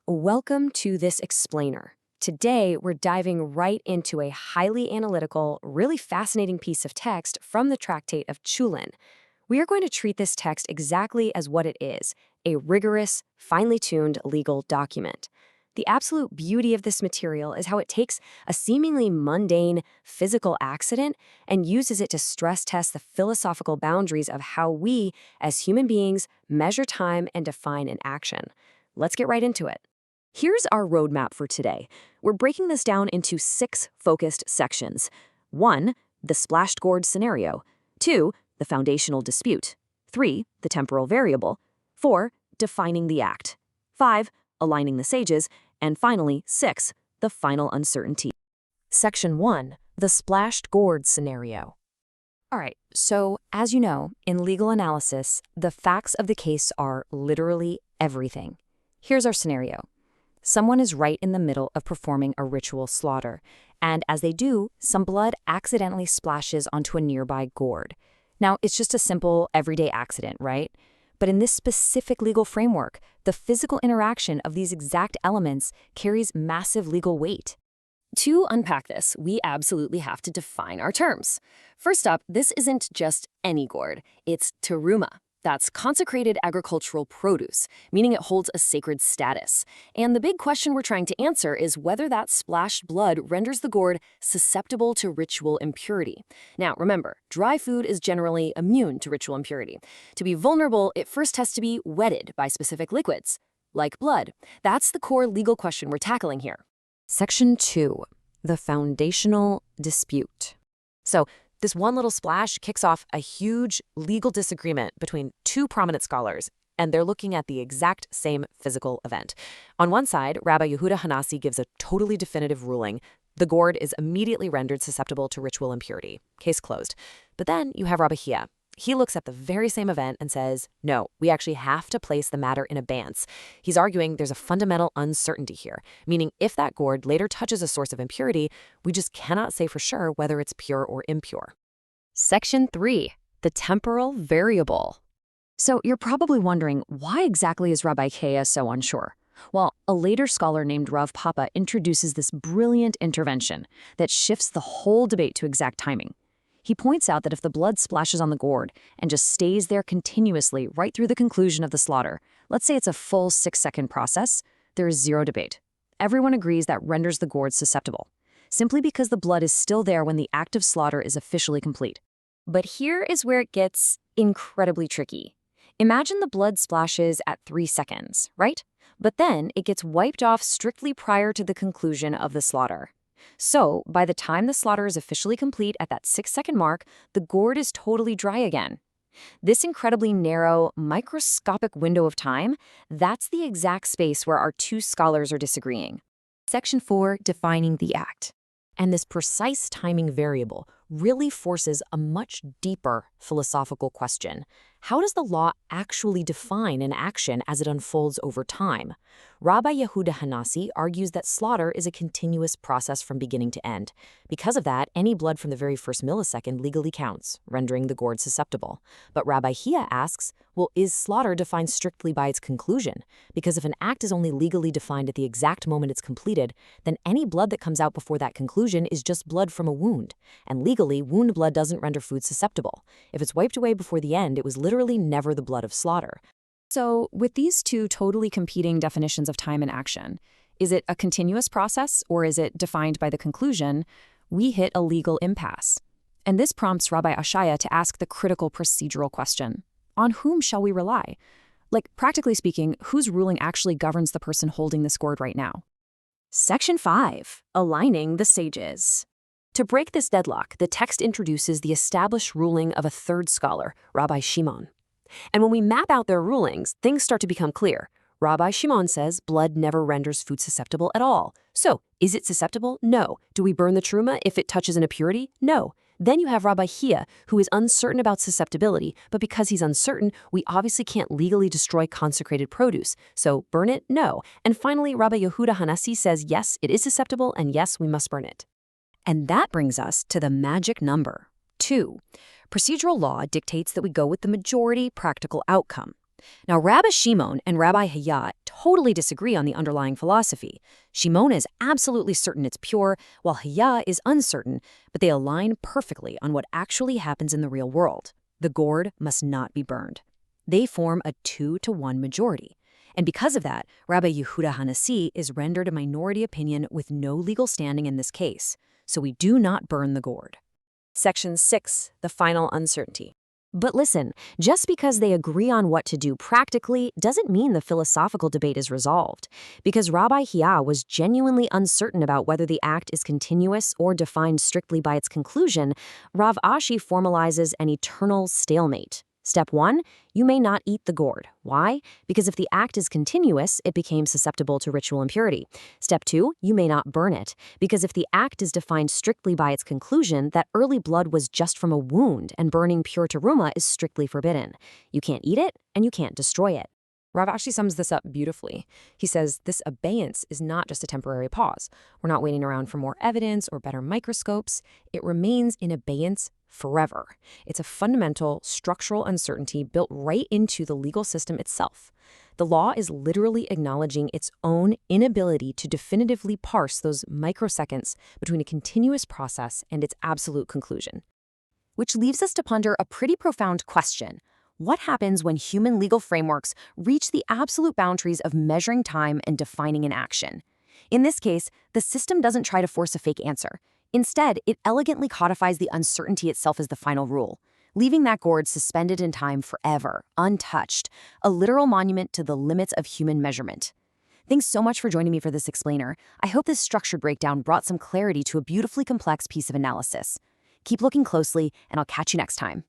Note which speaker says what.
Speaker 1: Welcome to this explainer. Today, we're diving right into a highly analytical, really fascinating piece of text from the Tractate of Chullin. We are going to treat this text exactly as what it is, a rigorous, finely tuned legal document. The absolute beauty of this material is how it takes a seemingly mundane physical accident and uses it to stress test the philosophical boundaries of how we, as human beings, measure time and define an action. Let's get right into it. Here's our roadmap for today. We're breaking this down into 6 focused sections. 1. The splashed gourd scenario. 2. The foundational dispute. 3. The temporal variable. 4. Defining the act. 5. Aligning the sages. And finally, 6. The final uncertainty. Section 1. The splashed gourd scenario. All right, so as you know, in legal analysis, the facts of the case are literally everything. Here's our scenario. Someone is right in the middle of performing a ritual slaughter, and as they do, some blood accidentally splashes onto a nearby gourd. Now, it's just a simple, everyday accident, right? But in this specific legal framework, the physical interaction of these exact elements carries massive legal weight. To unpack this, we absolutely have to define our terms. First up, this isn't just any gourd, it's Terumah. That's consecrated agricultural produce, meaning it holds a sacred status. And the big question we're trying to answer is whether that splashed blood renders the gourd susceptible to ritual impurity. Now, remember, dry food is generally immune to ritual impurity. To be vulnerable, it first has to be wetted by specific liquids, like blood. That's the core legal question we're tackling here. Section 2. The foundational dispute. So, this one little splash kicks off a huge legal disagreement between 2 prominent scholars, and they're looking at the exact same physical event. On one side, Rabbi Yehuda HaNasi gives a totally definitive ruling. The gourd is immediately rendered susceptible to ritual impurity. Case closed. But then you have Rabbi Ḥiyya. He looks at the very same event and says, no, we actually have to place the matter in abeyance. He's arguing there's a fundamental uncertainty here, meaning if that gourd later touches a source of impurity, we just cannot say for sure whether it's pure or impure. Section 3. The temporal variable. So you're probably wondering, why exactly is Rabbi Ḥiyya so unsure? Well, a later scholar named Rav Papa introduces this brilliant intervention that shifts the whole debate to exact timing. He points out that if the blood splashes on the gourd and just stays there continuously right through the conclusion of the slaughter, let's say it's a full 6-second process, there is zero debate. Everyone agrees that renders the gourd susceptible, simply because the blood is still there when the act of slaughter is officially complete. But here is where it gets incredibly tricky. Imagine the blood splashes at 3 seconds, right? But then it gets wiped off strictly prior to the conclusion of the slaughter. So, by the time the slaughter is officially complete at that 6-second mark, the gourd is totally dry again. This incredibly narrow, microscopic window of time, that's the exact space where our 2 scholars are disagreeing. Section 4, defining the act. And this precise timing variable really forces a much deeper philosophical question. How does the law actually define an action as it unfolds over time? Rabbi Yehuda HaNasi argues that slaughter is a continuous process from beginning to end. Because of that, any blood from the very first millisecond legally counts, rendering the gourd susceptible. But Rabbi Ḥiyya asks, well, is slaughter defined strictly by its conclusion? Because if an act is only legally defined at the exact moment it's completed, then any blood that comes out before that conclusion is just blood from a wound. And legally, wound blood doesn't render food susceptible. If it's wiped away before the end, it was literally never the blood of slaughter. So, with these 2 totally competing definitions of time and action, is it a continuous process or is it defined by the conclusion? We hit a legal impasse. And this prompts Rabbi Ashi to ask the critical procedural question. On whom shall we rely? Like, practically speaking, whose ruling actually governs the person holding this gourd right now? Section 5. Aligning the sages. To break this deadlock, the text introduces the established ruling of a 3rd scholar, Rabbi Shimon. And when we map out their rulings, things start to become clear. Rabbi Shimon says blood never renders food susceptible at all. So, is it susceptible? No. Do we burn the Terumah if it touches an impurity? No. Then you have Rabbi Ḥiyya, who is uncertain about susceptibility, but because he's uncertain, we obviously can't legally destroy consecrated produce. So, burn it? No. And finally, Rabbi Yehuda HaNasi says yes, it is susceptible, and yes, we must burn it. And that brings us to the magic number, 2. Procedural law dictates that we go with the majority practical outcome. Now, Rabbi Shimon and Rabbi Ḥiyya totally disagree on the underlying philosophy. Shimon is absolutely certain it's pure, while Hiyya is uncertain, but they align perfectly on what actually happens in the real world. The gourd must not be burned. They form a 2-to-1 majority. And because of that, Rabbi Yehuda HaNasi is rendered a minority opinion with no legal standing in this case. So we do not burn the gourd. Section 6, the final uncertainty. But listen, just because they agree on what to do practically doesn't mean the philosophical debate is resolved. Because Rabbi Ḥiyya was genuinely uncertain about whether the act is continuous or defined strictly by its conclusion, Rav Ashi formalizes an eternal stalemate. Step 1, you may not eat the gourd. Why? Because if the act is continuous, it became susceptible to ritual impurity. Step 2, you may not burn it. Because if the act is defined strictly by its conclusion, that early blood was just from a wound, and burning pure terumah is strictly forbidden. You can't eat it, and you can't destroy it. Rav Ashi sums this up beautifully. He says this abeyance is not just a temporary pause. We're not waiting around for more evidence or better microscopes. It remains in abeyance forever. It's a fundamental structural uncertainty built right into the legal system itself. The law is literally acknowledging its own inability to definitively parse those microseconds between a continuous process and its absolute conclusion. Which leaves us to ponder a pretty profound question. What happens when human legal frameworks reach the absolute boundaries of measuring time and defining an action? In this case, the system doesn't try to force a fake answer. Instead, it elegantly codifies the uncertainty itself as the final rule, leaving that gourd suspended in time forever, untouched, a literal monument to the limits of human measurement. Thanks so much for joining me for this explainer. I hope this structured breakdown brought some clarity to a beautifully complex piece of analysis. Keep looking closely, and I'll catch you next time.